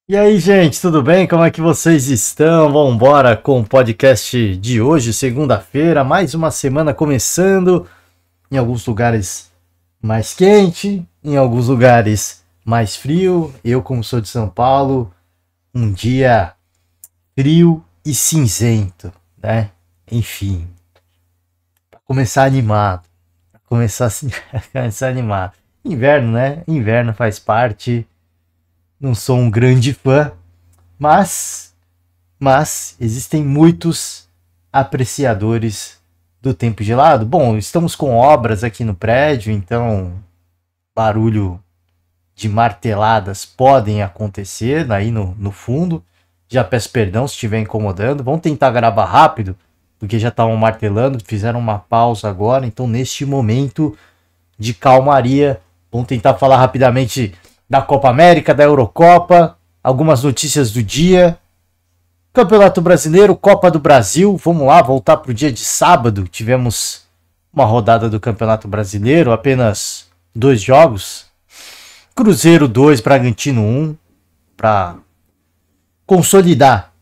E aí, gente, tudo bem? Como é que vocês estão? Vamos embora com o podcast de hoje, segunda-feira, mais uma semana começando. Em alguns lugares mais quente, em alguns lugares mais frio. Eu, como sou de São Paulo, um dia frio e cinzento, né? Enfim, para começar animado, pra começar, começar animado. Inverno, né? Inverno faz parte. Não sou um grande fã, mas existem muitos apreciadores do tempo gelado. Bom, estamos com obras aqui no prédio, então barulho de marteladas podem acontecer aí no fundo. Já peço perdão se estiver incomodando. Vamos tentar gravar rápido, porque já estavam martelando, fizeram uma pausa agora. Então, neste momento de calmaria, vamos tentar falar rapidamente da Copa América, da Eurocopa, algumas notícias do dia. Campeonato Brasileiro, Copa do Brasil, vamos lá, voltar para o dia de sábado. Tivemos uma rodada do Campeonato Brasileiro, apenas 2 jogos. Cruzeiro 2, Bragantino 1, para consolidar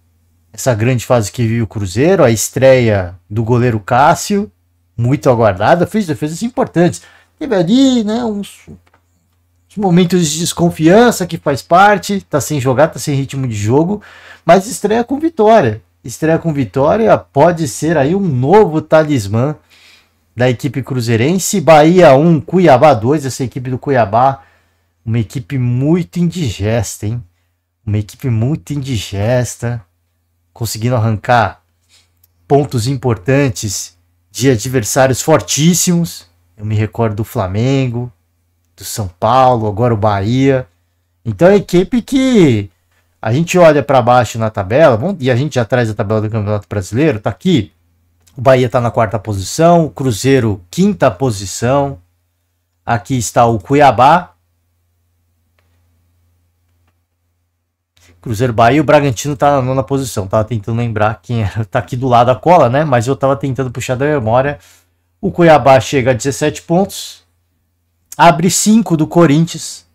essa grande fase que vive o Cruzeiro. A estreia do goleiro Cássio, muito aguardada, fez defesas importantes. Teve ali, né, uns momentos de desconfiança que faz parte, tá sem jogar, tá sem ritmo de jogo, mas estreia com vitória. Estreia com vitória pode ser aí um novo talismã da equipe cruzeirense. Bahia 1, Cuiabá 2, essa equipe do Cuiabá, uma equipe muito indigesta, hein? Uma equipe muito indigesta, conseguindo arrancar pontos importantes de adversários fortíssimos. Eu me recordo do Flamengo, do São Paulo, agora o Bahia. Então é uma equipe que a gente olha para baixo na tabela, e a gente já traz a tabela do Campeonato Brasileiro, tá aqui. O Bahia tá na 4ª posição, o Cruzeiro 5ª posição. Aqui está o Cuiabá. Cruzeiro, Bahia, o Bragantino tá na 9ª posição. Tava tentando lembrar quem era, tá aqui do lado da cola, né? Mas eu tava tentando puxar da memória. O Cuiabá chega a 17 pontos. Abre 5 do Corinthians.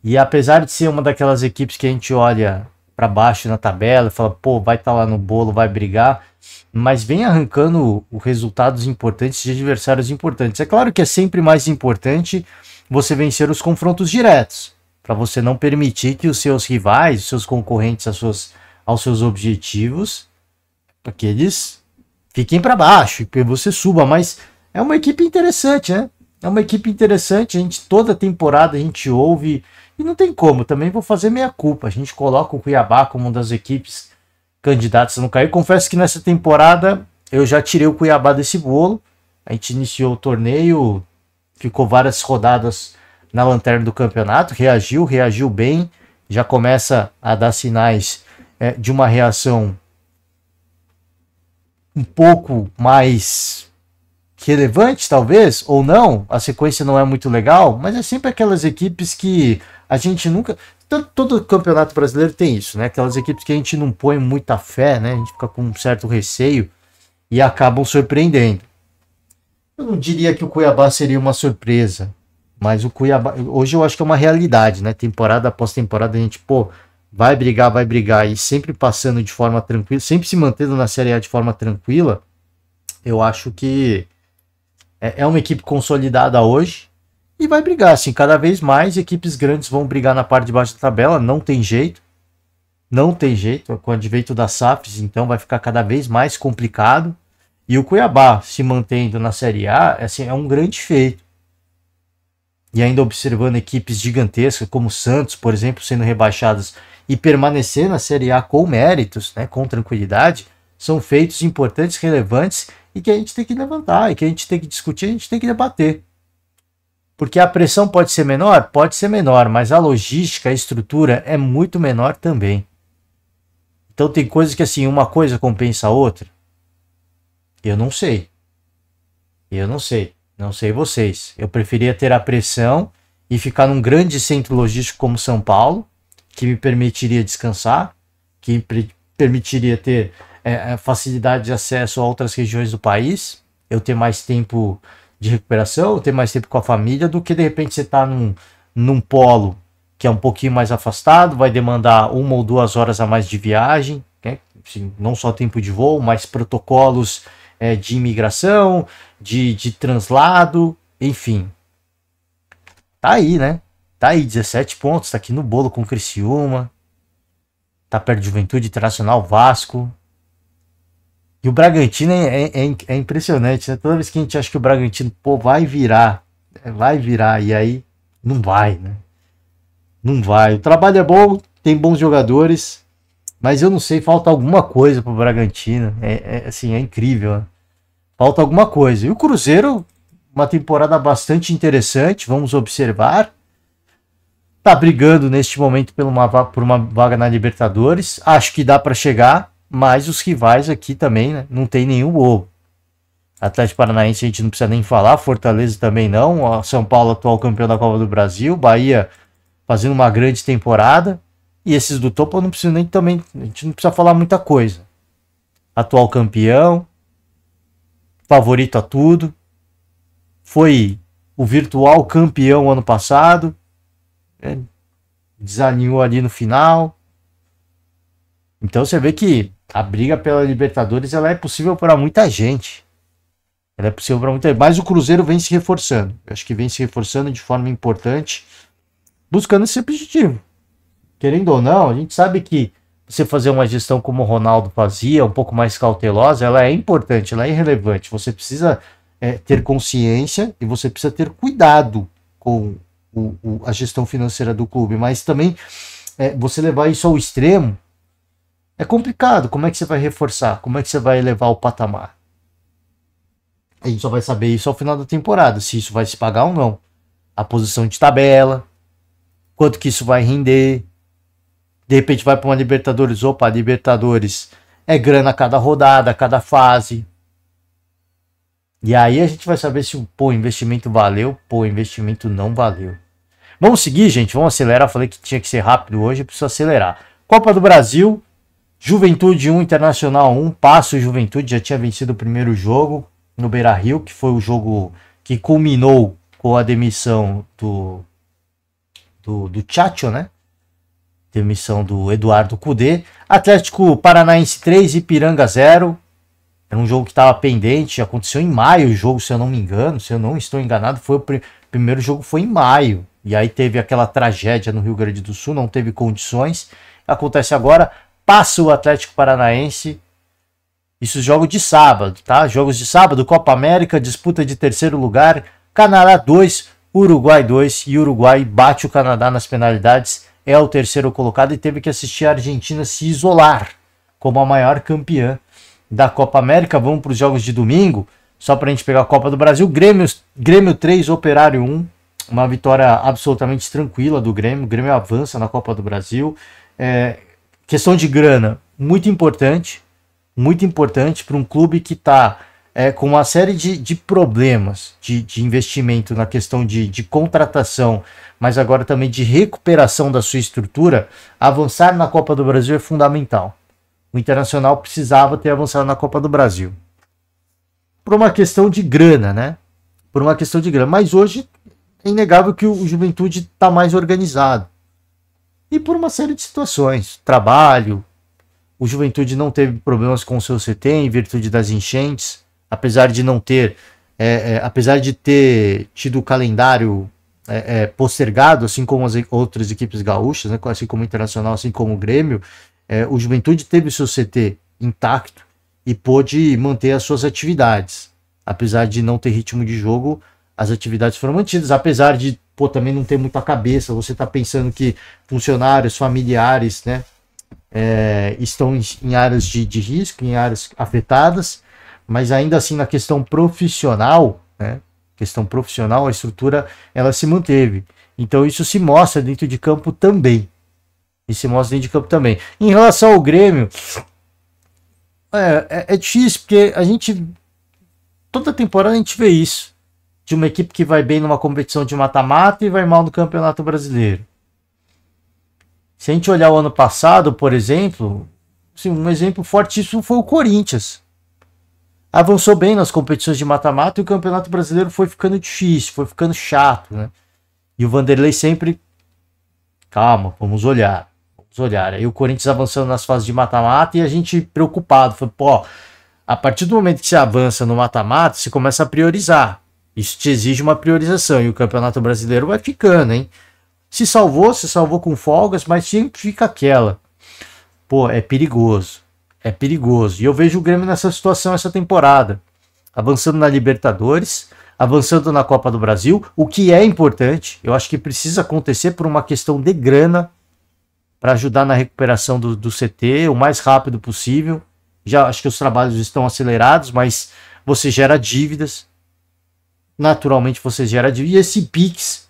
E apesar de ser uma daquelas equipes que a gente olha para baixo na tabela e fala, pô, vai estar lá no bolo, vai brigar, mas vem arrancando resultados importantes de adversários importantes. É claro que é sempre mais importante você vencer os confrontos diretos, para você não permitir que os seus rivais, os seus concorrentes aos seus objetivos, para que eles fiquem para baixo e que você suba. Mas é uma equipe interessante, né? É uma equipe interessante, a gente toda temporada a gente ouve, e não tem como, também vou fazer meia culpa, a gente coloca o Cuiabá como uma das equipes candidatas a não cair. Confesso que nessa temporada eu já tirei o Cuiabá desse bolo, a gente iniciou o torneio, ficou várias rodadas na lanterna do campeonato, reagiu bem, já começa a dar sinais de uma reação um pouco mais relevante, talvez, ou não, a sequência não é muito legal, mas é sempre aquelas equipes que a gente nunca... Todo campeonato brasileiro tem isso, né? Aquelas equipes que a gente não põe muita fé, né? A gente fica com um certo receio e acabam surpreendendo. Eu não diria que o Cuiabá seria uma surpresa, mas o Cuiabá, hoje eu acho que é uma realidade, né? Temporada após temporada a gente, pô, vai brigar, e sempre passando de forma tranquila, sempre se mantendo na Série A de forma tranquila. Eu acho que é uma equipe consolidada hoje e vai brigar, assim, cada vez mais equipes grandes vão brigar na parte de baixo da tabela, não tem jeito, com o advento das SAFs, então vai ficar cada vez mais complicado, e o Cuiabá se mantendo na Série A, assim, é um grande feito, e ainda observando equipes gigantescas como o Santos, por exemplo, sendo rebaixadas e permanecer na Série A com méritos, né, com tranquilidade, são feitos importantes, relevantes, e que a gente tem que levantar, e que a gente tem que discutir, a gente tem que debater. Porque a pressão pode ser menor? Pode ser menor, mas a logística, a estrutura é muito menor também. Então tem coisas que assim, uma coisa compensa a outra? Eu não sei. Não sei vocês. Eu preferia ter a pressão e ficar num grande centro logístico como São Paulo, que me permitiria descansar, que permitiria ter facilidade de acesso a outras regiões do país, eu ter mais tempo de recuperação, eu ter mais tempo com a família, do que de repente você tá num polo que é um pouquinho mais afastado, vai demandar 1 ou 2 horas a mais de viagem, né? Assim, não só tempo de voo, mas protocolos de imigração, de translado, enfim. Tá aí, né? Tá aí, 17 pontos, tá aqui no bolo com o Criciúma, tá perto de Juventude, Internacional, Vasco. E o Bragantino é impressionante, né? Toda vez que a gente acha que o Bragantino, pô, vai virar, e aí não vai, né? Não vai. O trabalho é bom, tem bons jogadores, mas eu não sei, falta alguma coisa pro Bragantino. Assim, é incrível, né? Falta alguma coisa. E o Cruzeiro, uma temporada bastante interessante, vamos observar. Tá brigando neste momento por uma vaga na Libertadores. Acho que dá para chegar, mas os rivais aqui também, né? Não tem nenhum bobo. Atlético Paranaense a gente não precisa nem falar, Fortaleza também não. São Paulo, atual campeão da Copa do Brasil, Bahia fazendo uma grande temporada. E esses do topo eu não preciso nem também. A gente não precisa falar muita coisa. Atual campeão, favorito a tudo. Foi o virtual campeão ano passado. Desalinhou ali no final. Então você vê que a briga pela Libertadores ela é possível para muita gente. Ela é possível para muita gente. Mas o Cruzeiro vem se reforçando. Eu acho que vem se reforçando de forma importante, buscando esse objetivo. Querendo ou não, a gente sabe que você fazer uma gestão como o Ronaldo fazia, um pouco mais cautelosa, ela é importante, ela é relevante. Você precisa ter consciência e você precisa ter cuidado com a gestão financeira do clube, mas também você levar isso ao extremo é complicado. Como é que você vai reforçar? Como é que você vai elevar o patamar? A gente só vai saber isso ao final da temporada, se isso vai se pagar ou não. A posição de tabela, quanto que isso vai render. De repente vai para uma Libertadores. Opa, Libertadores é grana a cada rodada, a cada fase. E aí a gente vai saber se o investimento valeu, o investimento não valeu. Vamos seguir, gente? Vamos acelerar. Falei que tinha que ser rápido hoje, preciso acelerar. Copa do Brasil, Juventude 1, Internacional 1. Passo Juventude, já tinha vencido o primeiro jogo no Beira-Rio, que foi o jogo que culminou com a demissão do Tchatcho, né? Demissão do Eduardo Cudê. Atlético Paranaense 3, Ipiranga 0. Era um jogo que estava pendente, aconteceu em maio o jogo, se eu não me engano, se eu não estou enganado, foi o primeiro jogo foi em maio. E aí teve aquela tragédia no Rio Grande do Sul, não teve condições. Acontece agora, passa o Atlético Paranaense. Isso jogo de sábado, tá? Jogos de sábado, Copa América, disputa de terceiro lugar, Canadá 2, Uruguai 2, e Uruguai bate o Canadá nas penalidades, é o terceiro colocado e teve que assistir a Argentina se isolar como a maior campeã da Copa América. Vamos para os jogos de domingo, só para a gente pegar a Copa do Brasil. Grêmio 3, Operário 1, uma vitória absolutamente tranquila do Grêmio. O Grêmio avança na Copa do Brasil. Questão de grana, muito importante para um clube que está com uma série de problemas de investimento na questão de contratação, mas agora também de recuperação da sua estrutura. Avançar na Copa do Brasil é fundamental. O Internacional precisava ter avançado na Copa do Brasil. Por uma questão de grana, né? Por uma questão de grana. Mas hoje é inegável que o Juventude está mais organizado. E por uma série de situações. Trabalho. O Juventude não teve problemas com o seu CT em virtude das enchentes. Apesar de não ter... apesar de ter tido o calendário postergado, assim como as outras equipes gaúchas, né? Assim como o Internacional, assim como o Grêmio, o Juventude teve o seu CT intacto e pôde manter as suas atividades. Apesar de não ter ritmo de jogo, as atividades foram mantidas. Apesar de também não ter muita cabeça, você está pensando que funcionários, familiares, né, estão em áreas de risco, em áreas afetadas, mas ainda assim na questão profissional, né, a estrutura ela se manteve. Então isso se mostra dentro de campo também. Em relação ao Grêmio, é difícil, porque toda temporada a gente vê isso. De uma equipe que vai bem numa competição de mata-mata e vai mal no Campeonato Brasileiro. Se a gente olhar o ano passado, por exemplo, assim, um exemplo fortíssimo foi o Corinthians. Avançou bem nas competições de mata-mata e o Campeonato Brasileiro foi ficando difícil, foi ficando chato, né? E o Vanderlei sempre calma, vamos olhar. Vamos olhar. Aí o Corinthians avançando nas fases de mata-mata e a gente preocupado. Falei, pô, a partir do momento que você avança no mata-mata, você começa a priorizar. Isso te exige uma priorização. E o Campeonato Brasileiro vai ficando, hein? Se salvou com folgas, mas sempre fica aquela. Pô, é perigoso. É perigoso. E eu vejo o Grêmio nessa situação essa temporada. Avançando na Libertadores, avançando na Copa do Brasil, o que é importante. Eu acho que precisa acontecer por uma questão de grana para ajudar na recuperação do CT o mais rápido possível. Já acho que os trabalhos estão acelerados, mas você gera dívidas. Naturalmente você gera dívidas. E esse Pix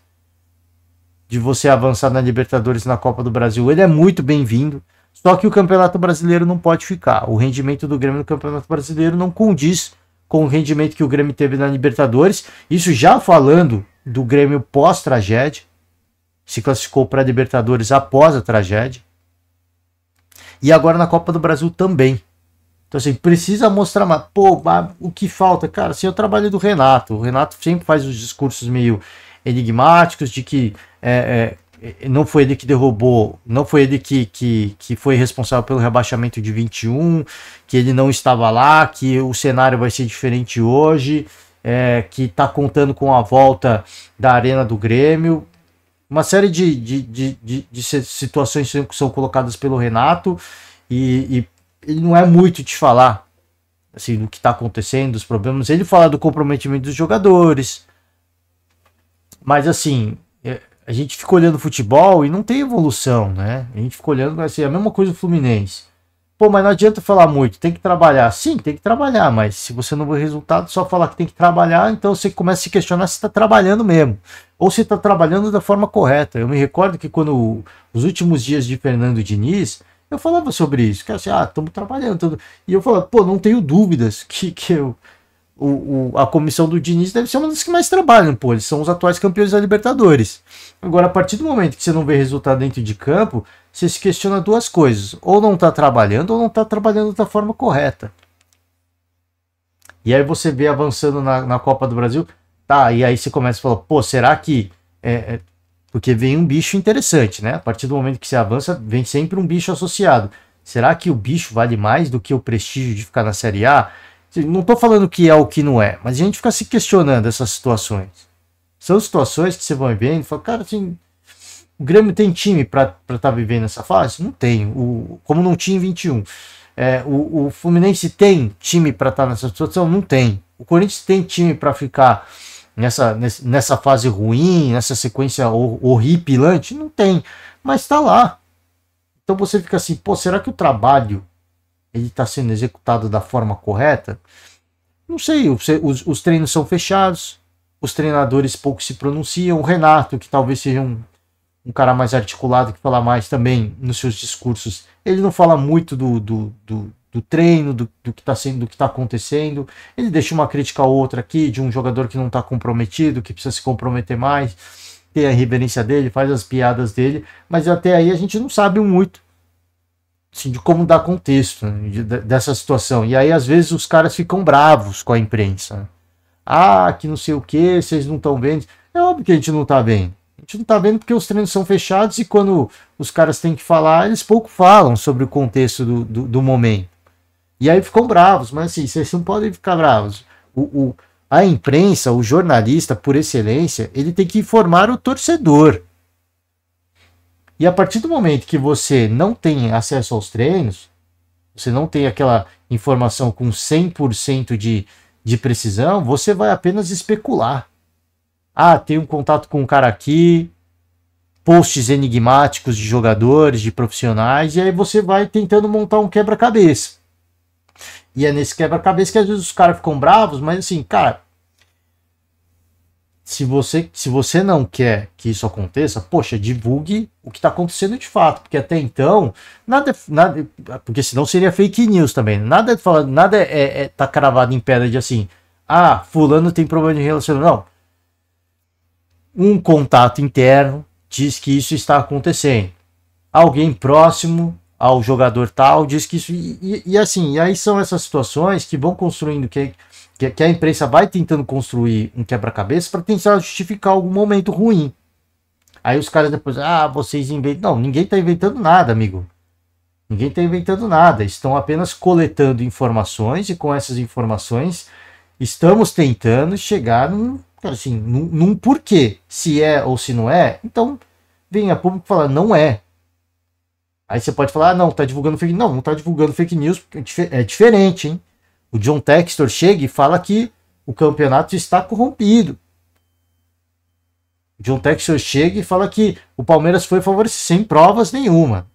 de você avançar na Libertadores e na Copa do Brasil, ele é muito bem-vindo. Só que o Campeonato Brasileiro não pode ficar. O rendimento do Grêmio no Campeonato Brasileiro não condiz com o rendimento que o Grêmio teve na Libertadores. Isso já falando do Grêmio pós-tragédia. Se classificou para a Libertadores após a tragédia. E agora na Copa do Brasil também. Então assim, precisa mostrar mais. Pô, o que falta? Cara, assim, é o trabalho do Renato. O Renato sempre faz os discursos meio enigmáticos de que não foi ele que derrubou, não foi ele que foi responsável pelo rebaixamento de 21, que ele não estava lá, que o cenário vai ser diferente hoje, que está contando com a volta da Arena do Grêmio. Uma série de situações que são colocadas pelo Renato e ele não é muito de falar assim, do que está acontecendo, dos problemas. Ele fala do comprometimento dos jogadores, mas assim, a gente fica olhando futebol e não tem evolução, né? A gente fica olhando assim, a mesma coisa do Fluminense. Pô, mas não adianta falar muito, tem que trabalhar. Sim, tem que trabalhar, mas se você não vê resultado, só falar que tem que trabalhar, então você começa a se questionar se está trabalhando mesmo. Ou se está trabalhando da forma correta. Eu me recordo que quando os últimos dias de Fernando Diniz, eu falava sobre isso. Que assim, estamos trabalhando. E eu falava, pô, não tenho dúvidas que a comissão do Diniz deve ser uma das que mais trabalham, pô. Eles são os atuais campeões da Libertadores. Agora, a partir do momento que você não vê resultado dentro de campo, você se questiona duas coisas. Ou não está trabalhando, ou não está trabalhando da forma correta. E aí você vê avançando na Copa do Brasil, tá, e aí você começa a falar, pô, será que... porque vem um bicho interessante, né? A partir do momento que você avança, vem sempre um bicho associado. Será que o bicho vale mais do que o prestígio de ficar na Série A? Não estou falando que é o que não é, mas a gente fica se questionando essas situações. São situações que você vai vendo e fala, cara, assim, o Grêmio tem time para estar vivendo essa fase? Não tem. Como não tinha em 21. O Fluminense tem time para estar nessa situação? Não tem. O Corinthians tem time para ficar nessa fase ruim, nessa sequência horripilante? Não tem. Mas está lá. Então você fica assim, pô, será que o trabalho ele está sendo executado da forma correta? Não sei, os treinos são fechados, os treinadores pouco se pronunciam, o Renato, que talvez seja um cara mais articulado, que fala mais também nos seus discursos, ele não fala muito do treino, do que está sendo, do que está acontecendo, ele deixa uma crítica ou outra aqui, de um jogador que não está comprometido, que precisa se comprometer mais, tem a reverência dele, faz as piadas dele, mas até aí a gente não sabe muito assim, de como dar contexto, né, dessa situação. E aí, às vezes, os caras ficam bravos com a imprensa. Que não sei o que, vocês não estão vendo. É óbvio que a gente não está vendo. A gente não está vendo porque os treinos são fechados e quando os caras têm que falar, eles pouco falam sobre o contexto do momento. E aí ficam bravos, mas assim, vocês não podem ficar bravos. A imprensa, o jornalista, por excelência, ele tem que informar o torcedor. E a partir do momento que você não tem acesso aos treinos, você não tem aquela informação com 100% de precisão, você vai apenas especular. Tem um contato com um cara aqui, posts enigmáticos de jogadores, de profissionais, e aí você vai tentando montar um quebra-cabeça. E é nesse quebra-cabeça que às vezes os caras ficam bravos, mas assim, cara, se você não quer que isso aconteça, poxa, divulgue o que está acontecendo de fato, porque até então, nada, porque senão seria fake news também, nada tá cravado em pedra de assim, fulano tem problema de relacionamento, não. Um contato interno diz que isso está acontecendo, alguém próximo ao jogador tal diz que isso, e assim, e aí são essas situações que vão construindo, que a imprensa vai tentando construir um quebra-cabeça para tentar justificar algum momento ruim. Aí os caras depois, vocês inventam. Não, ninguém tá inventando nada, amigo. Ninguém tá inventando nada. Estão apenas coletando informações e com essas informações estamos tentando chegar num porquê. Se é ou se não é, então vem a público falar, não é. Aí você pode falar, não, tá divulgando fake news. Não, não tá divulgando fake news, porque é diferente, hein? O John Textor chega e fala que o campeonato está corrompido. O John Textor chega e fala que o Palmeiras foi favorecido sem provas nenhuma.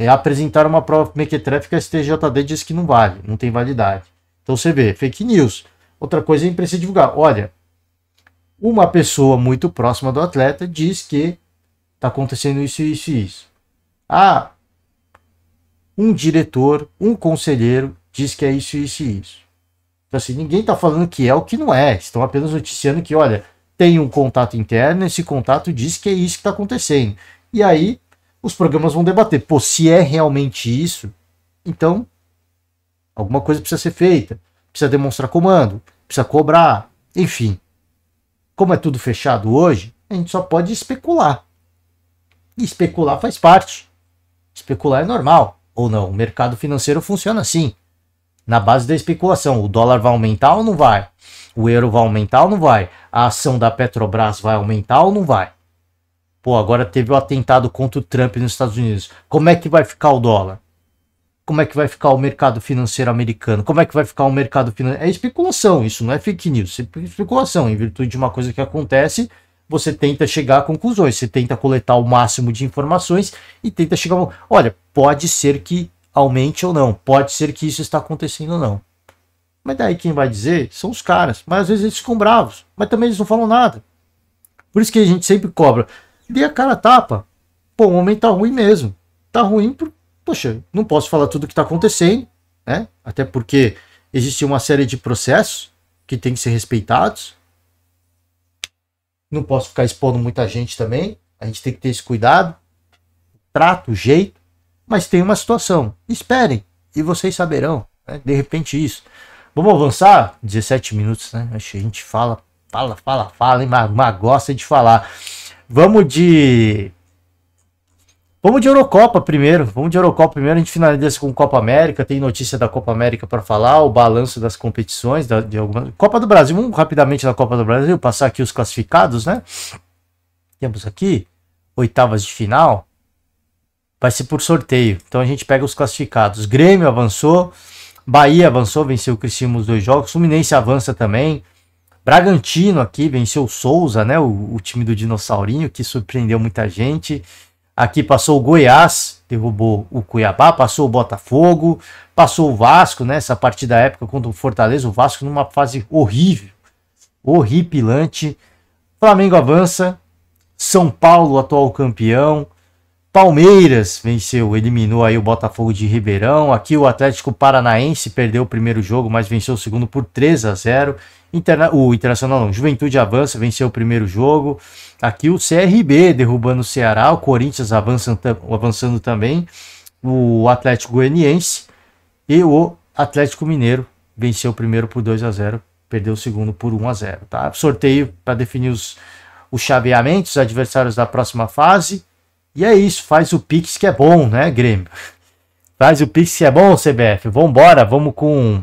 Apresentar uma prova mequetréfica que a STJD diz que não vale, não tem validade. Então você vê, fake news. Outra coisa é precisa divulgar. Olha, uma pessoa muito próxima do atleta diz que está acontecendo isso, isso e isso. Um diretor, um conselheiro diz que é isso, isso e isso. Então assim, ninguém está falando que é o que não é. Estão apenas noticiando que, olha, tem um contato interno, esse contato diz que é isso que está acontecendo. E aí os programas vão debater. Pô, se é realmente isso, então alguma coisa precisa ser feita. Precisa demonstrar comando, precisa cobrar, enfim. Como é tudo fechado hoje, a gente só pode especular. E especular faz parte. Especular é normal, ou não. O mercado financeiro funciona assim. Na base da especulação. O dólar vai aumentar ou não vai? O euro vai aumentar ou não vai? A ação da Petrobras vai aumentar ou não vai? Pô, agora teve o atentado contra o Trump nos Estados Unidos. Como é que vai ficar o dólar? Como é que vai ficar o mercado financeiro americano? Como é que vai ficar o mercado financeiro? É especulação, isso não é fake news. É especulação. Em virtude de uma coisa que acontece, você tenta chegar a conclusões. Você tenta coletar o máximo de informações e tenta chegar a... Olha, pode ser que aumente ou não. Pode ser que isso está acontecendo ou não. Mas daí quem vai dizer são os caras. Mas às vezes eles ficam bravos. Mas também eles não falam nada. Por isso que a gente sempre cobra. Dê a cara a tapa. Pô, o momento tá ruim mesmo. Tá ruim por... Poxa, não posso falar tudo o que tá acontecendo, né? Até porque existe uma série de processos que tem que ser respeitados. Não posso ficar expondo muita gente também. A gente tem que ter esse cuidado. Trato, jeito. Mas tem uma situação. Esperem. E vocês saberão, né? De repente isso. Vamos avançar? 17 minutos, né? Acho que a gente fala, hein? Mas gosta de falar. Vamos de Eurocopa primeiro. A gente finaliza com Copa América. Tem notícia da Copa América para falar. O balanço das competições. De alguma... Copa do Brasil. Vamos rapidamente na Copa do Brasil. Passar aqui os classificados, né? Temos aqui oitavas de final. Vai ser por sorteio. Então a gente pega os classificados. Grêmio avançou. Bahia avançou. Venceu o Criciúma os 2 jogos. Fluminense avança também. Bragantino aqui venceu o Souza, né? O time do Dinossaurinho, que surpreendeu muita gente. Aqui passou o Goiás, derrubou o Cuiabá, passou o Botafogo, passou o Vasco, né? Essa partida da época contra o Fortaleza, o Vasco numa fase horrível, horripilante. Flamengo avança, São Paulo, atual campeão. Palmeiras venceu, eliminou aí o Botafogo de Ribeirão. Aqui o Atlético Paranaense perdeu o primeiro jogo, mas venceu o segundo por 3-0. O Internacional não, Juventude avança, venceu o primeiro jogo. Aqui o CRB derrubando o Ceará, o Corinthians avançando também. O Atlético Goianiense e o Atlético Mineiro venceu o primeiro por 2-0, perdeu o segundo por 1-0. Tá? Sorteio para definir os chaveamentos, os adversários da próxima fase. E é isso, faz o Pix que é bom, né, Grêmio? Faz o Pix que é bom, CBF. Vambora, vamos com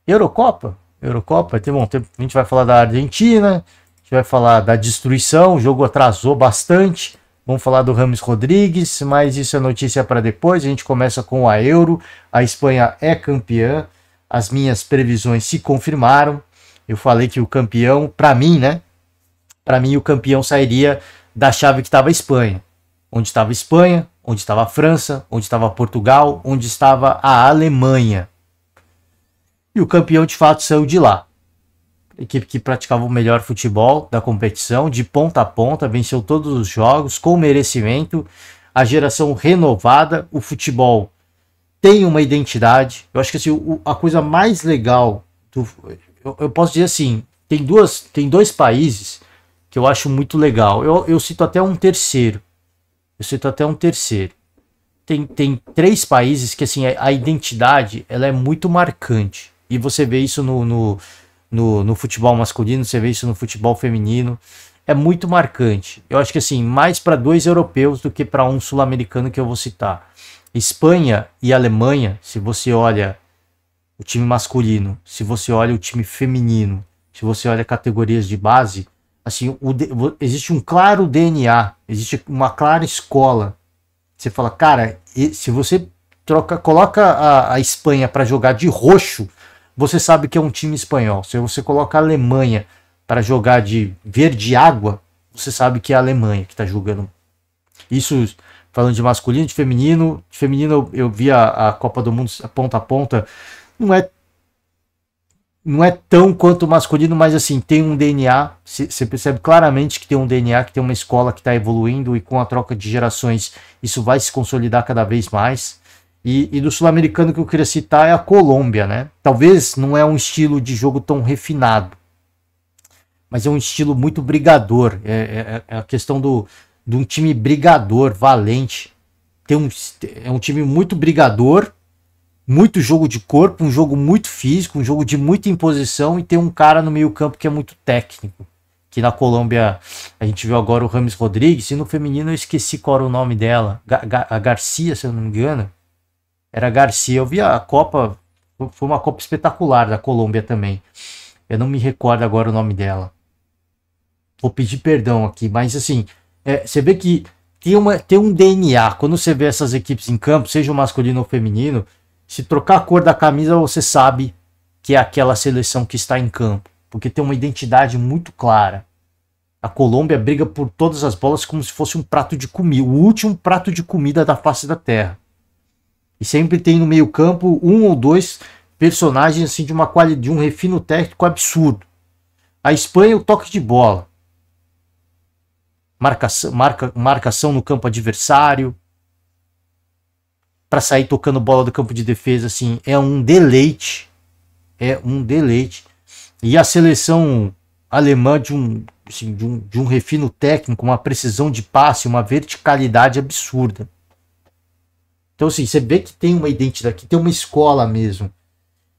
Eurocopa. A gente vai falar da Argentina, a gente vai falar da destruição, o jogo atrasou bastante. Vamos falar do Rames Rodrigues, mas isso é notícia para depois. A gente começa com a Euro, a Espanha é campeã, as minhas previsões se confirmaram. Eu falei que o campeão, para mim, né? Para mim o campeão sairia da chave que estava a Espanha. Onde estava a Espanha, onde estava a França, onde estava Portugal, onde estava a Alemanha. E o campeão de fato saiu de lá. A equipe que praticava o melhor futebol da competição, de ponta a ponta, venceu todos os jogos com merecimento. A geração renovada, o futebol tem uma identidade. Eu acho que assim, a coisa mais legal, eu posso dizer assim, tem dois países que eu acho muito legal. Eu cito até um terceiro. Tem 3 países que assim, a identidade ela é muito marcante. E você vê isso no futebol masculino, você vê isso no futebol feminino. é muito marcante. Eu acho que assim, mais para 2 europeus do que para um sul-americano que eu vou citar. Espanha e Alemanha, se você olha o time masculino, se você olha o time feminino, se você olha categorias de base, assim, existe um claro DNA, existe uma clara escola. Você fala, cara, se você coloca a Espanha para jogar de roxo, você sabe que é um time espanhol. Se você coloca a Alemanha para jogar de verde água, você sabe que é a Alemanha que está jogando. Isso falando de masculino, de feminino. De feminino eu vi a Copa do Mundo ponta a ponta. Não é tão quanto o masculino, mas assim, tem um DNA. Você percebe claramente que tem um DNA, que tem uma escola que está evoluindo, e com a troca de gerações isso vai se consolidar cada vez mais. E do sul-americano que eu queria citar é a Colômbia, né? Talvez não é um estilo de jogo tão refinado, mas é um estilo muito brigador. É a questão de um time brigador, valente. É um time muito brigador, muito jogo de corpo, um jogo muito físico, um jogo de muita imposição, e tem um cara no meio campo que é muito técnico. Que na Colômbia a gente viu agora o Rames Rodrigues, e no feminino eu esqueci qual era o nome dela. A Garcia, se eu não me engano. Era Garcia. Eu vi a Copa, foi uma Copa espetacular da Colômbia também. Eu não me recordo agora o nome dela. Vou pedir perdão aqui, mas assim, você vê que tem um DNA. Quando você vê essas equipes em campo, seja o masculino ou o feminino, se trocar a cor da camisa, você sabe que é aquela seleção que está em campo, porque tem uma identidade muito clara. A Colômbia briga por todas as bolas como se fosse um prato de comida, o último prato de comida da face da terra. E sempre tem no meio campo um ou dois personagens assim de uma qualidade, de um refino técnico absurdo. A Espanha, o toque de bola, marcação no campo adversário, para sair tocando bola do campo de defesa, assim, é um deleite. É um deleite. E a seleção alemã de um refino técnico, uma precisão de passe, uma verticalidade absurda. Então, assim, você vê que tem uma identidade, que tem uma escola mesmo.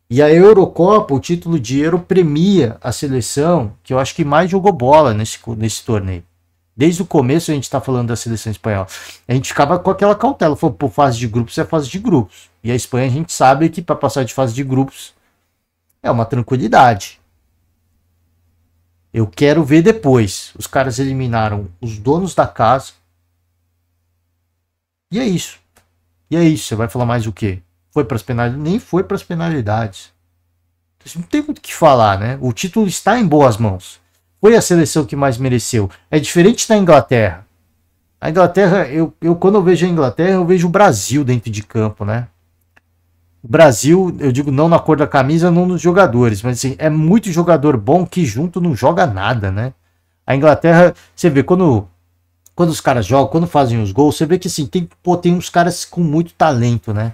E a Eurocopa, o título de Euro, premia a seleção que eu acho que mais jogou bola nesse torneio. Desde o começo a gente está falando da seleção espanhola. A gente ficava com aquela cautela. Falou, pô, fase de grupos é fase de grupos. E a Espanha a gente sabe que para passar de fase de grupos é uma tranquilidade. Eu quero ver depois. Os caras eliminaram os donos da casa. E é isso. E é isso. Você vai falar mais o quê? Foi para as penalidades? Nem foi para as penalidades. Então, não tem muito o que falar, né? O título está em boas mãos. Foi a seleção que mais mereceu. É diferente da Inglaterra. A Inglaterra, quando eu vejo a Inglaterra, eu vejo o Brasil dentro de campo, né? O Brasil, eu digo não na cor da camisa, não nos jogadores, mas assim, é muito jogador bom que junto não joga nada, né? A Inglaterra, você vê, quando os caras jogam, quando fazem os gols, você vê que assim, tem uns caras com muito talento, né?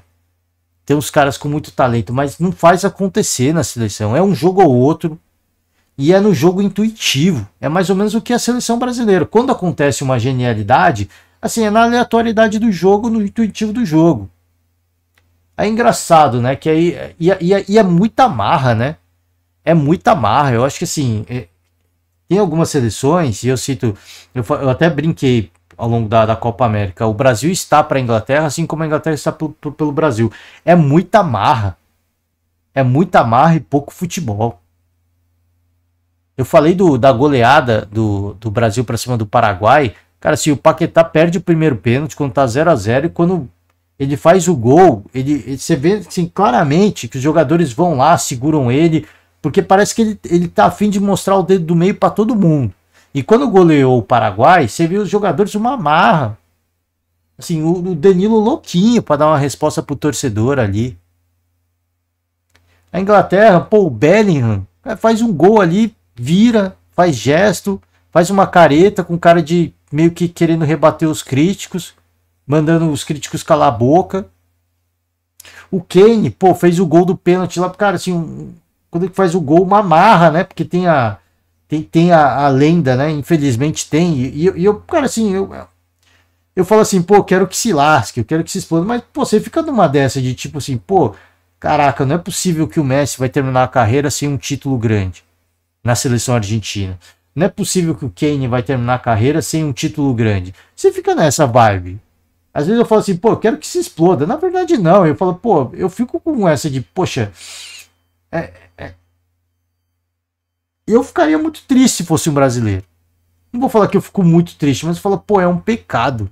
Tem uns caras com muito talento, mas não faz acontecer na seleção. É um jogo ou outro. E é no jogo intuitivo. É mais ou menos o que é a seleção brasileira. Quando acontece uma genialidade, assim, é na aleatoriedade do jogo, no intuitivo do jogo. É engraçado, né? Que aí, e é muita marra, né? É muita marra. Eu acho que assim, tem algumas seleções, e eu cito, eu até brinquei ao longo da Copa América. O Brasil está para a Inglaterra, assim como a Inglaterra está pelo Brasil. É muita marra. É muita marra e pouco futebol. Eu falei da goleada do Brasil para cima do Paraguai. Cara, se o Paquetá perde o primeiro pênalti quando tá 0-0, e quando ele faz o gol, você vê assim, claramente que os jogadores vão lá, seguram ele, porque parece que ele tá a fim de mostrar o dedo do meio para todo mundo. E quando goleou o Paraguai, você viu os jogadores uma marra. Assim, o Danilo louquinho para dar uma resposta pro torcedor ali. A Inglaterra, pô, o Bellingham faz um gol ali, vira, faz gesto, faz uma careta com cara de meio que querendo rebater os críticos, mandando os críticos calar a boca. O Kane, pô, fez o gol do pênalti lá, cara, assim, quando ele faz o gol, uma marra, né? Porque tem a lenda, né? Infelizmente tem. E eu, cara, assim, eu falo assim, pô, quero que se lasque, eu quero que se exploda, mas, pô, você fica numa dessa de tipo assim, pô, caraca, não é possível que o Messi vai terminar a carreira sem um título grande na seleção argentina. Não é possível que o Kane vai terminar a carreira sem um título grande. Você fica nessa vibe. Às vezes eu falo assim, pô, eu quero que se exploda. Na verdade, não. Eu falo, pô, eu fico com essa de, poxa, eu ficaria muito triste se fosse um brasileiro. Não vou falar que eu fico muito triste, mas eu falo, pô, é um pecado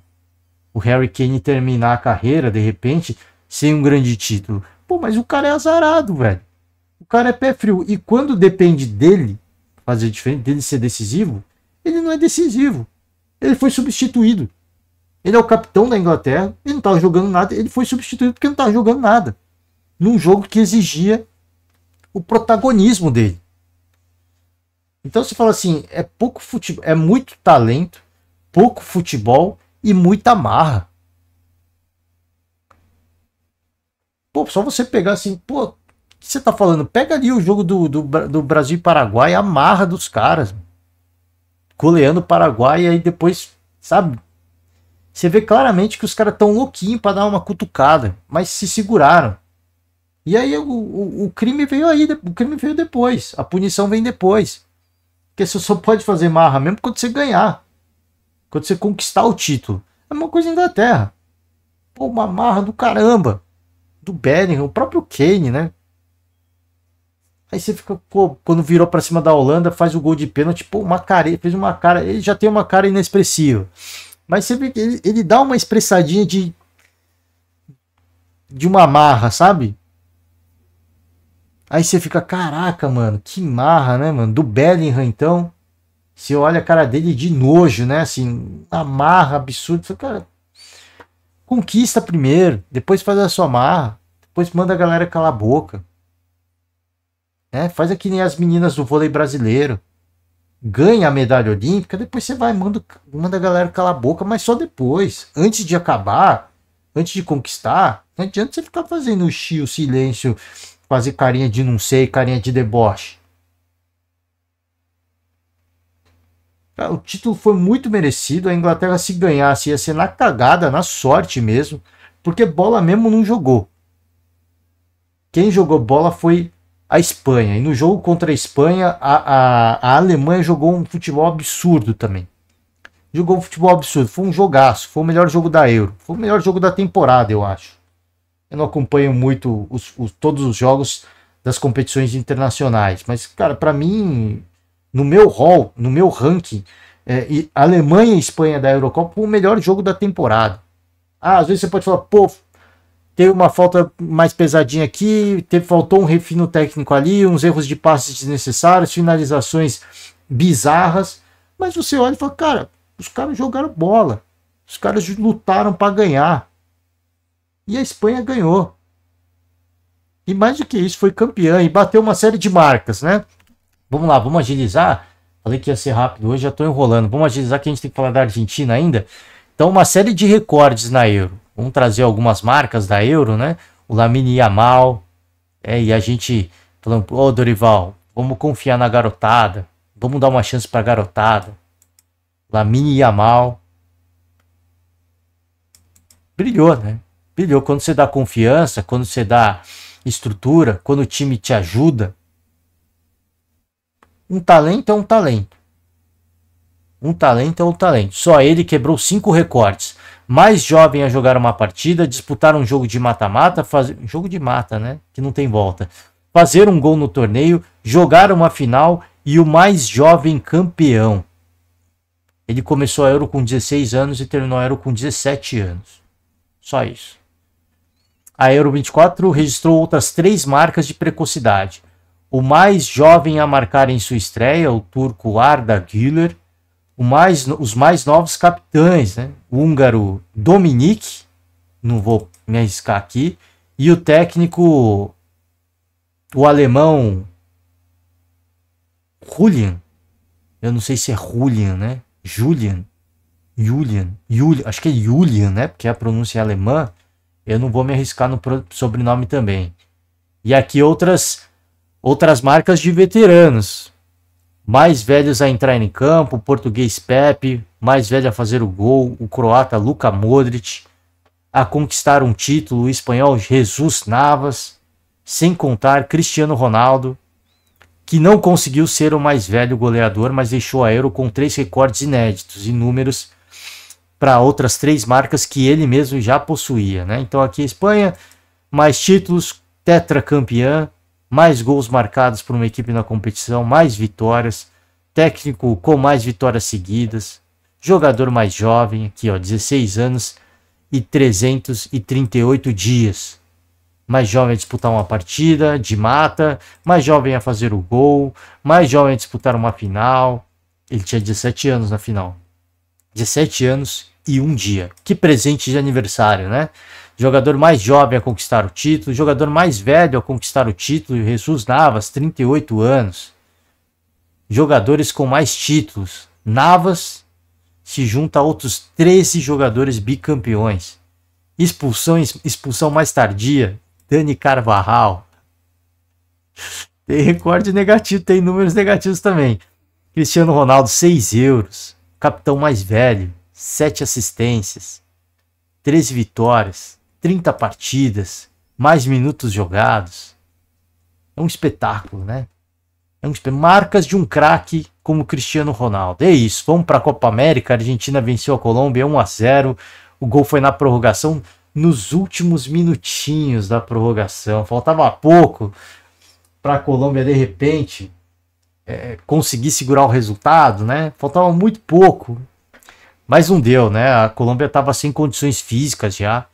o Harry Kane terminar a carreira, de repente, sem um grande título. Pô, mas o cara é azarado, velho. O cara é pé frio. E quando depende dele fazer diferente, dele ser decisivo, ele não é decisivo. Ele foi substituído. Ele é o capitão da Inglaterra, ele não estava jogando nada, ele foi substituído porque não estava jogando nada. Num jogo que exigia o protagonismo dele. Então você fala assim, é pouco futebol, é muito talento, pouco futebol e muita marra. Pô, só você pegar assim, pô, o que você tá falando? Pega ali o jogo do Brasil e Paraguai, a marra dos caras. Goleando o Paraguai e aí depois, sabe? Você vê claramente que os caras tão louquinhos pra dar uma cutucada, mas se seguraram. E aí o crime veio aí, o crime veio depois, a punição vem depois. Porque você só pode fazer marra mesmo quando você ganhar. Quando você conquistar o título. É uma coisa na Inglaterra. Pô, uma marra do caramba. Do Bellingham, o próprio Kane, né? Aí você fica, pô, quando virou pra cima da Holanda, faz o gol de pênalti, pô, uma cara, fez uma cara, ele já tem uma cara inexpressiva. Mas você vê que ele dá uma expressadinha de uma marra, sabe? Aí você fica, caraca, mano, que marra, né, mano? Do Bellingham, então. Você olha a cara dele de nojo, né? Assim, uma marra absurda. Você, cara, conquista primeiro, depois faz a sua marra, depois manda a galera calar a boca. Né? Faz aqui nem as meninas do vôlei brasileiro. Ganha a medalha olímpica, depois você vai, manda a galera calar a boca, mas só depois. Antes de acabar, antes de conquistar, não adianta você ficar fazendo o silêncio, fazer carinha de não sei, carinha de deboche. O título foi muito merecido. A Inglaterra, se ganhasse, ia ser na cagada, na sorte mesmo, porque bola mesmo não jogou. Quem jogou bola foi a Espanha. E no jogo contra a Espanha, a Alemanha jogou um futebol absurdo também. Jogou um futebol absurdo. Foi um jogaço. Foi o melhor jogo da Euro. Foi o melhor jogo da temporada, eu acho. Eu não acompanho muito todos os jogos das competições internacionais. Mas, cara, para mim, no meu hall, no meu ranking, Alemanha e Espanha da Eurocopa foi o melhor jogo da temporada. Às vezes você pode falar, pô, teve uma falta mais pesadinha aqui, faltou um refino técnico ali, uns erros de passes desnecessários, finalizações bizarras. Mas você olha e fala, cara, os caras jogaram bola. Os caras lutaram para ganhar. E a Espanha ganhou. E mais do que isso, foi campeã e bateu uma série de marcas, né? Vamos lá, vamos agilizar. Falei que ia ser rápido hoje, já estou enrolando. Vamos agilizar que a gente tem que falar da Argentina ainda. Então, uma série de recordes na Euro. Vamos trazer algumas marcas da Euro, né? O Lamine Yamal. E a gente falando, ô Dorival, vamos confiar na garotada. Vamos dar uma chance para a garotada. Lamine Yamal. Brilhou, né? Brilhou. Quando você dá confiança, quando você dá estrutura, quando o time te ajuda. Um talento é um talento. Um talento é um talento. Só ele quebrou 5 recordes. Mais jovem a jogar uma partida, disputar um jogo de mata-mata, jogo de mata, né? Que não tem volta. Fazer um gol no torneio, jogar uma final e o mais jovem campeão. Ele começou a Euro com 16 anos e terminou a Euro com 17 anos. Só isso. A Euro 24 registrou outras 3 marcas de precocidade. O mais jovem a marcar em sua estreia, o turco Arda Güler. Os mais novos capitães, né? O húngaro Dominik, não vou me arriscar aqui, e o técnico, o alemão Julian, eu não sei se é Julian, né? Julian, acho que é Julian, né? Porque a pronúncia é alemã, eu não vou me arriscar no sobrenome também. E aqui outras marcas de veteranos. Mais velhos a entrar em campo, o português Pepe, mais velho a fazer o gol, o croata Luka Modric, a conquistar um título, o espanhol Jesus Navas, sem contar Cristiano Ronaldo. que não conseguiu ser o mais velho goleador, mas deixou a Euro com 3 recordes inéditos e números para outras 3 marcas que ele mesmo já possuía, né? Então aqui a Espanha, mais títulos, tetracampeã, mais gols marcados por uma equipe na competição, mais vitórias, técnico com mais vitórias seguidas, jogador mais jovem, aqui ó, 16 anos e 338 dias. Mais jovem a disputar uma partida de mata, mais jovem a fazer o gol, mais jovem a disputar uma final. Ele tinha 17 anos na final. 17 anos e 1 dia. Que presente de aniversário, né? Jogador mais jovem a conquistar o título, jogador mais velho a conquistar o título, Jesus Navas, 38 anos. Jogadores com mais títulos. Navas se junta a outros 13 jogadores bicampeões. Expulsão mais tardia, Dani Carvajal. Tem recorde negativo, tem números negativos também. Cristiano Ronaldo, 6 euros. Capitão mais velho, 7 assistências, 13 vitórias, 30 partidas, mais minutos jogados. É um espetáculo, né? Marcas de um craque como Cristiano Ronaldo. É isso, vamos para a Copa América. A Argentina venceu a Colômbia 1-0. O gol foi na prorrogação, nos últimos minutinhos da prorrogação. Faltava pouco para a Colômbia, de repente, conseguir segurar o resultado, né? Faltava muito pouco, mas não deu, né? A Colômbia estava sem condições físicas já.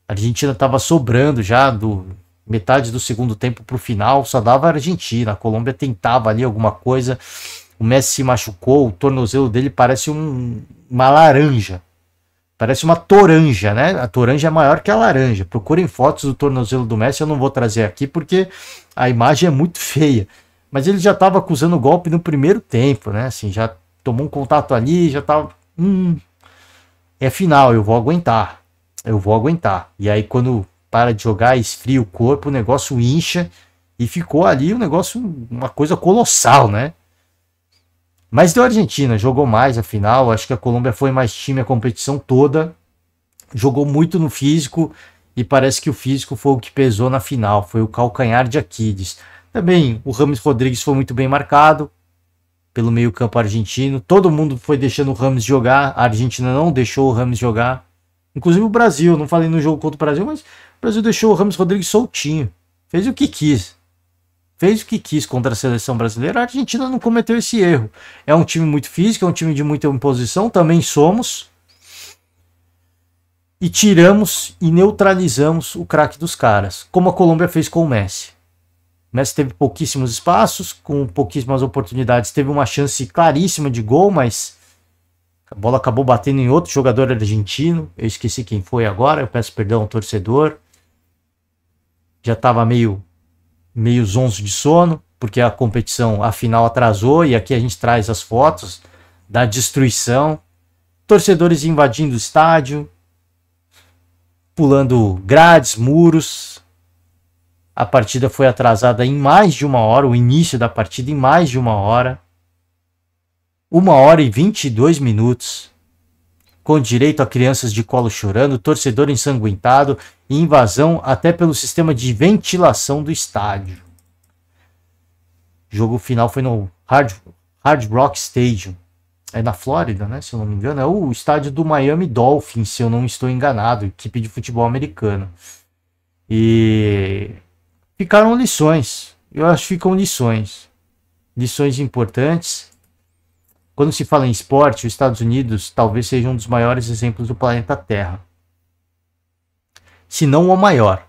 A Argentina estava sobrando já do metade do segundo tempo para o final, só dava a Argentina. A Colômbia tentava ali alguma coisa. O Messi se machucou, o tornozelo dele parece uma laranja. Parece uma toranja, né? A toranja é maior que a laranja. Procurem fotos do tornozelo do Messi, eu não vou trazer aqui porque a imagem é muito feia. Mas ele já estava acusando o golpe no primeiro tempo, né? Assim, já tomou um contato ali, já estava... é final, eu vou aguentar. E aí quando para de jogar, esfria o corpo, o negócio incha e ficou ali um negócio, uma coisa colossal, né? Mas deu a Argentina, jogou mais a final, acho que a Colômbia foi mais time a competição toda, jogou muito no físico e parece que o físico foi o que pesou na final, foi o calcanhar de Aquiles. Também o Rames Rodrigues foi muito bem marcado pelo meio campo argentino, todo mundo foi deixando o Rames jogar, a Argentina não deixou o Rames jogar, inclusive o Brasil, não falei no jogo contra o Brasil, mas o Brasil deixou o Rames Rodrigues soltinho, fez o que quis. Contra a seleção brasileira. A Argentina não cometeu esse erro. É um time muito físico, é um time de muita imposição, também somos. E tiramos e neutralizamos o craque dos caras, como a Colômbia fez com o Messi. O Messi teve pouquíssimos espaços, com pouquíssimas oportunidades, teve uma chance claríssima de gol, mas a bola acabou batendo em outro jogador argentino. Eu esqueci quem foi agora, eu peço perdão ao torcedor. Já estava meio zonzo de sono, porque a competição, a final atrasou, e aqui a gente traz as fotos da destruição. Torcedores invadindo o estádio, pulando grades, muros. A partida foi atrasada em mais de 1 hora, o início da partida em mais de 1 hora. 1h e 22 minutos. Com direito a crianças de colo chorando, torcedor ensanguentado e invasão até pelo sistema de ventilação do estádio. O jogo final foi no Hard Rock Stadium. É na Flórida, né? Se eu não me engano. É o estádio do Miami Dolphins, se eu não estou enganado. Equipe de futebol americano. E ficaram lições. Eu acho que ficam lições. Lições importantes. Quando se fala em esporte, os Estados Unidos talvez seja um dos maiores exemplos do planeta Terra. Se não o maior.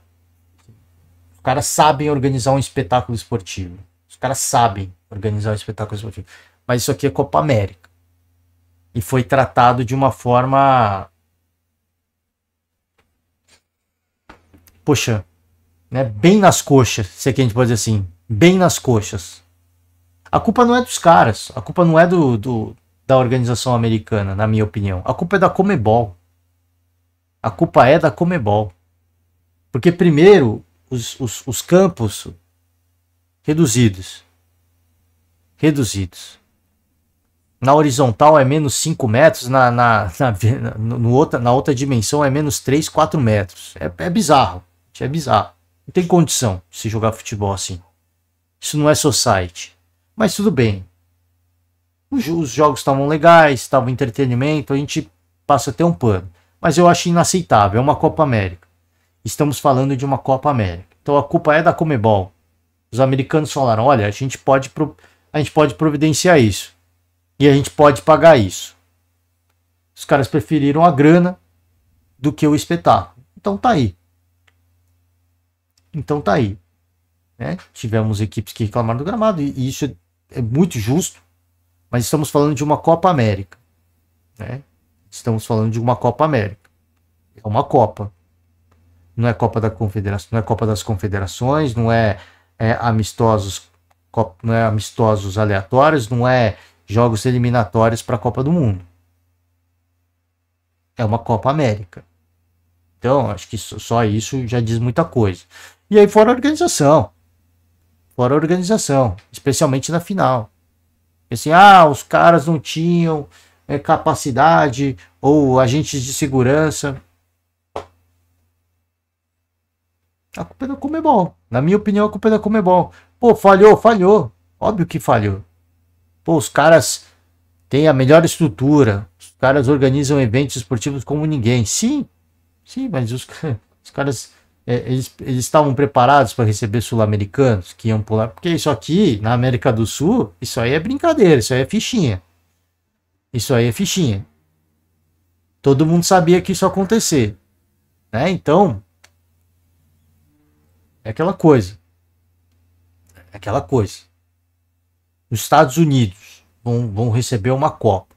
Os caras sabem organizar um espetáculo esportivo. Mas isso aqui é Copa América. E foi tratado de uma forma... Poxa, né? Bem nas coxas, se é que a gente pode dizer assim. Bem nas coxas. A culpa não é dos caras, a culpa não é da organização americana, na minha opinião. A culpa é da Conmebol. Porque primeiro, os campos reduzidos. Na horizontal é menos 5 metros, na outra dimensão é menos 3, 4 metros. É bizarro, Não tem condição de se jogar futebol assim. Isso não é society. Mas tudo bem. Os jogos estavam legais, estava entretenimento, a gente passa até um pano. Mas eu acho inaceitável, é uma Copa América. Estamos falando de uma Copa América. Então a culpa é da Conmebol. Os americanos falaram, olha, a gente pode providenciar isso. E a gente pode pagar isso. Os caras preferiram a grana do que o espetáculo. Então tá aí. Né? Tivemos equipes que reclamaram do gramado, e isso é muito justo. Mas estamos falando de uma Copa América. Né? Estamos falando de uma Copa América. É uma Copa. Não é Copa da Confederação, não é Copa das Confederações, não é amistosos aleatórios, não é jogos eliminatórios para a Copa do Mundo. É uma Copa América. Então, acho que só isso já diz muita coisa. E aí fora a organização. Especialmente na final. Assim, os caras não tinham capacidade, ou agentes de segurança. A culpa é da Conmebol. Na minha opinião, a culpa é da Conmebol. Pô, falhou. Óbvio que falhou. Pô, os caras têm a melhor estrutura. Os caras organizam eventos esportivos como ninguém. Sim, mas os caras, eles estavam preparados para receber sul-americanos que iam pular. Porque isso aqui, na América do Sul, isso aí é brincadeira, isso aí é fichinha. Todo mundo sabia que isso ia acontecer. Né? Então, é aquela coisa. Os Estados Unidos vão receber uma Copa.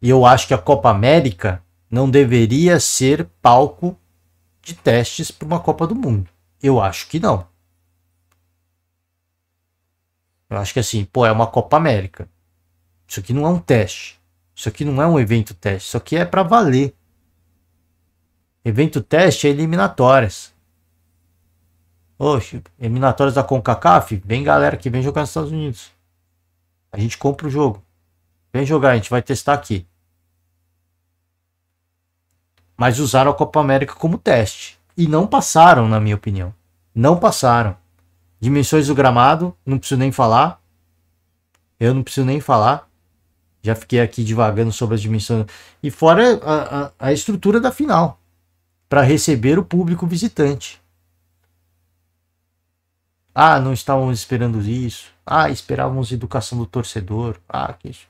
E eu acho que a Copa América não deveria ser palco de testes para uma Copa do Mundo. Eu acho que não. Eu acho que assim, é uma Copa América. Isso aqui não é um teste. Isso aqui não é um evento teste. Isso aqui é para valer. Evento teste é eliminatórias. Oxe, eliminatórias da CONCACAF, vem galera que vem jogar nos Estados Unidos. A gente compra o jogo. Vem jogar, a gente vai testar aqui. Mas usaram a Copa América como teste. E não passaram, na minha opinião. Não passaram. Dimensões do gramado, não preciso nem falar. Eu não preciso nem falar. Já fiquei aqui divagando sobre as dimensões. E fora a estrutura da final. Para receber o público visitante. Não estávamos esperando isso. Esperávamos educação do torcedor. Que isso.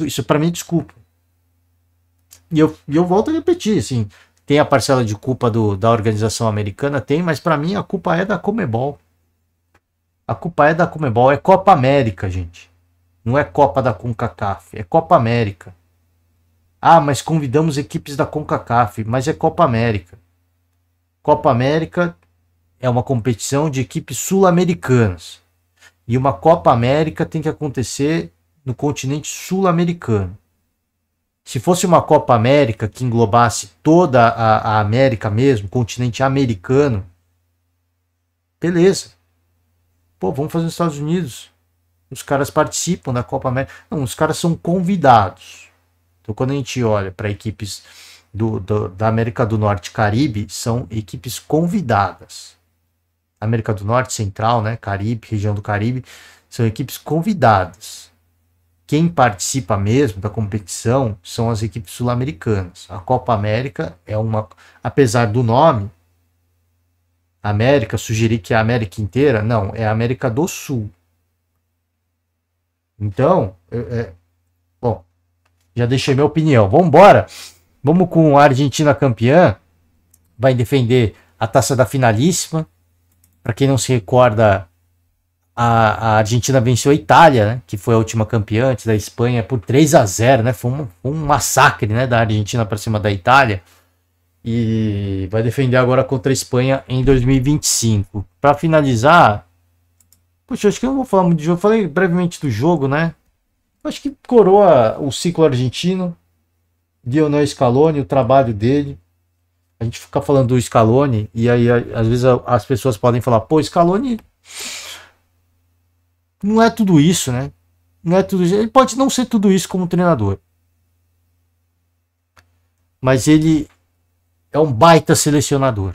Isso para mim é desculpa. E eu volto a repetir, assim, tem a parcela de culpa da organização americana, tem, mas para mim a culpa é da Conmebol. A culpa é da Conmebol, é Copa América, gente. Não é Copa da CONCACAF, é Copa América. Mas convidamos equipes da CONCACAF, mas é Copa América. Copa América é uma competição de equipes sul-americanas. E uma Copa América tem que acontecer no continente sul-americano. Se fosse uma Copa América que englobasse toda a América mesmo, continente americano, beleza. Vamos fazer nos Estados Unidos. Os caras participam da Copa América. Não, os caras são convidados. Então, quando a gente olha para equipes da América do Norte e Caribe, são equipes convidadas. América do Norte, Central, né, Caribe, região do Caribe, são equipes convidadas. Quem participa mesmo da competição são as equipes sul-americanas. A Copa América é apesar do nome, América, sugerir que é a América inteira, não, é a América do Sul. Então, bom, já deixei minha opinião. Vamos embora. Vamos com a Argentina campeã. Vai defender a taça da finalíssima. Para quem não se recorda, a Argentina venceu a Itália, né, que foi a última campeã antes da Espanha, por 3-0, né? Foi um massacre, né, da Argentina para cima da Itália. E vai defender agora contra a Espanha em 2025. Para finalizar, poxa, acho que eu não vou falar muito de jogo. Falei brevemente do jogo, né? Acho que coroa o ciclo argentino. Lionel Scaloni, o trabalho dele. A gente fica falando do Scaloni e aí às vezes as pessoas podem falar, Scaloni não é tudo isso, né? Não é tudo isso. Ele pode não ser tudo isso como treinador. Mas ele é um baita selecionador.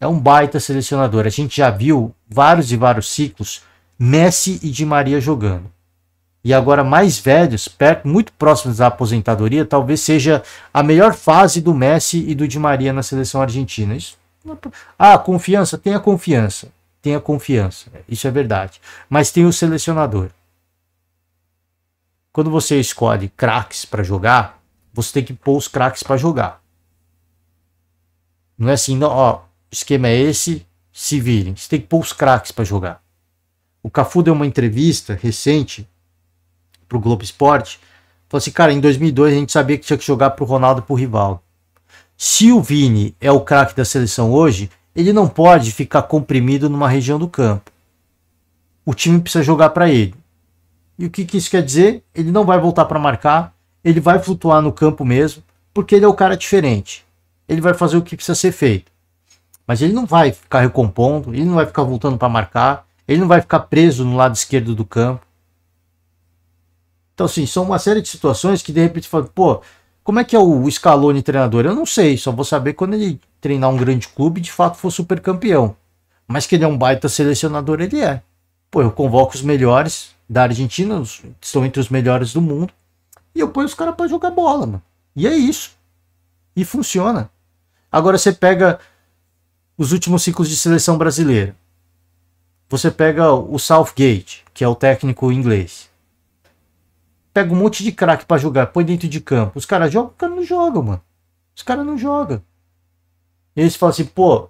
é um baita selecionador. A gente já viu vários e vários ciclos Messi e Di Maria jogando. E agora mais velhos, perto, muito próximos da aposentadoria, talvez seja a melhor fase do Messi e do Di Maria na seleção argentina. Isso, confiança, tenha confiança. Tenha confiança, isso é verdade. Mas tem o selecionador. Quando você escolhe craques para jogar, você tem que pôr os craques para jogar. Não é assim, não, ó, o esquema é esse, se virem. Você tem que pôr os craques para jogar. O Cafu deu uma entrevista recente pro Globo Esporte, falou assim, cara, em 2002 a gente sabia que tinha que jogar pro Ronaldo e pro Rivaldo. Se o Vini é o craque da seleção hoje, ele não pode ficar comprimido numa região do campo. O time precisa jogar para ele. E o que isso quer dizer? Ele não vai voltar para marcar, ele vai flutuar no campo mesmo, porque ele é o cara diferente. Ele vai fazer o que precisa ser feito. Mas ele não vai ficar recompondo, ele não vai ficar voltando para marcar, ele não vai ficar preso no lado esquerdo do campo. Então, assim, são uma série de situações que de repente falam, pô, como é que é o Scaloni treinador? Eu não sei, só vou saber quando ele treinar um grande clube e de fato for super campeão. Mas que ele é um baita selecionador, ele é. Pô, eu convoco os melhores da Argentina, estão entre os melhores do mundo, e eu ponho os caras pra jogar bola, mano. E é isso. E funciona. Agora você pega os últimos ciclos de seleção brasileira. Você pega o Southgate, que é o técnico inglês. Pega um monte de craque pra jogar, põe dentro de campo. Os caras jogam, os caras não jogam, mano. Os caras não jogam. E eles falam assim, pô,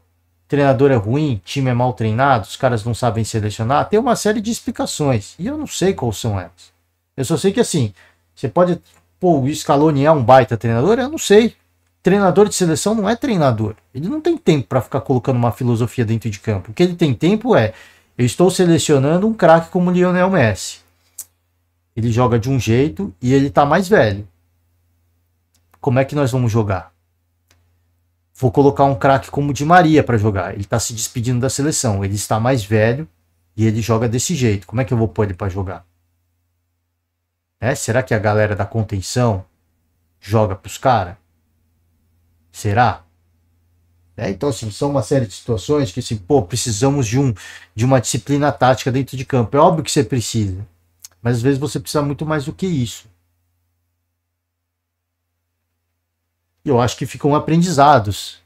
treinador é ruim, time é mal treinado, os caras não sabem selecionar. Tem uma série de explicações. E eu não sei quais são elas. Eu só sei que assim, você pode... Pô, o Scaloni é um baita treinador? Eu não sei. Treinador de seleção não é treinador. Ele não tem tempo pra ficar colocando uma filosofia dentro de campo. O que ele tem tempo é, eu estou selecionando um craque como o Lionel Messi. Ele joga de um jeito e ele tá mais velho. Como é que nós vamos jogar? Vou colocar um craque como o Di Maria para jogar. Ele tá se despedindo da seleção. Ele está mais velho e ele joga desse jeito. Como é que eu vou pôr ele para jogar? Será que a galera da contenção joga pros caras? Será? Então, assim, são uma série de situações que, assim, pô, precisamos de uma disciplina tática dentro de campo. É óbvio que você precisa. Mas às vezes você precisa muito mais do que isso. E eu acho que ficam aprendizados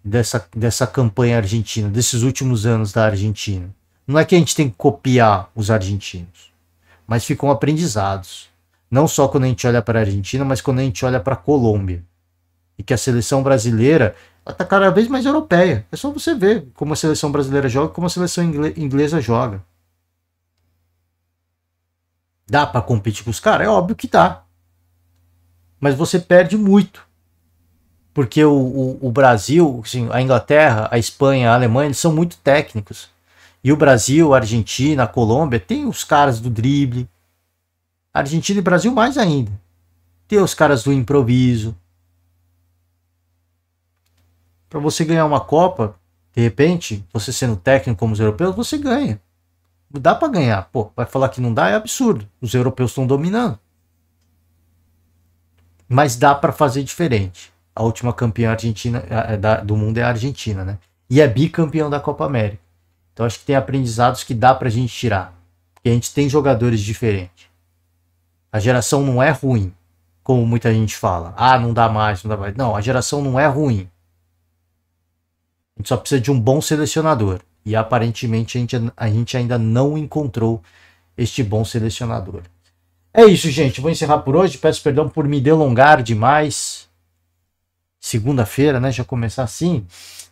dessa campanha argentina, desses últimos anos da Argentina. Não é que a gente tem que copiar os argentinos, mas ficam aprendizados. Não só quando a gente olha para a Argentina, mas quando a gente olha para a Colômbia. E que a seleção brasileira está cada vez mais europeia. É só você ver como a seleção brasileira joga e como a seleção inglesa joga. Dá para competir com os caras? É óbvio que dá. Mas você perde muito. Porque o Brasil, assim, a Inglaterra, a Espanha, a Alemanha, eles são muito técnicos. E o Brasil, a Argentina, a Colômbia, tem os caras do drible. A Argentina e o Brasil mais ainda. Tem os caras do improviso. Para você ganhar uma Copa, de repente, você sendo técnico como os europeus, você ganha. Dá para ganhar. Pô, vai falar que não dá? É absurdo. Os europeus estão dominando. Mas dá para fazer diferente. A última campeã argentina do mundo é a Argentina, né? E é bicampeão da Copa América. Então acho que tem aprendizados que dá pra gente tirar. Porque a gente tem jogadores diferentes. A geração não é ruim, como muita gente fala. Ah, não dá mais, não dá mais. Não, a geração não é ruim. A gente só precisa de um bom selecionador. E aparentemente a gente ainda não encontrou este bom selecionador. É isso, gente. Vou encerrar por hoje. Peço perdão por me delongar demais. Segunda-feira, né? Já começar assim.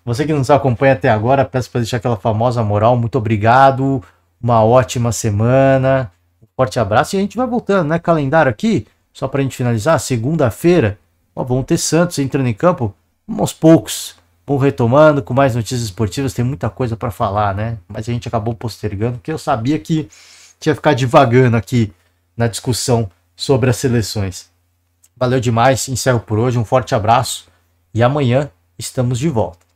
Você que nos acompanha até agora, peço para deixar aquela famosa moral. Muito obrigado. Uma ótima semana. Um forte abraço. E a gente vai voltando, né? Calendário aqui. Só para a gente finalizar. Segunda-feira. Vamos ter Santos entrando em campo. Aos poucos. Vamos retomando com mais notícias esportivas. Tem muita coisa para falar, né? Mas a gente acabou postergando. Porque eu sabia que tinha que ficar divagando aqui na discussão sobre as seleções. Valeu demais, encerro por hoje, um forte abraço e amanhã estamos de volta.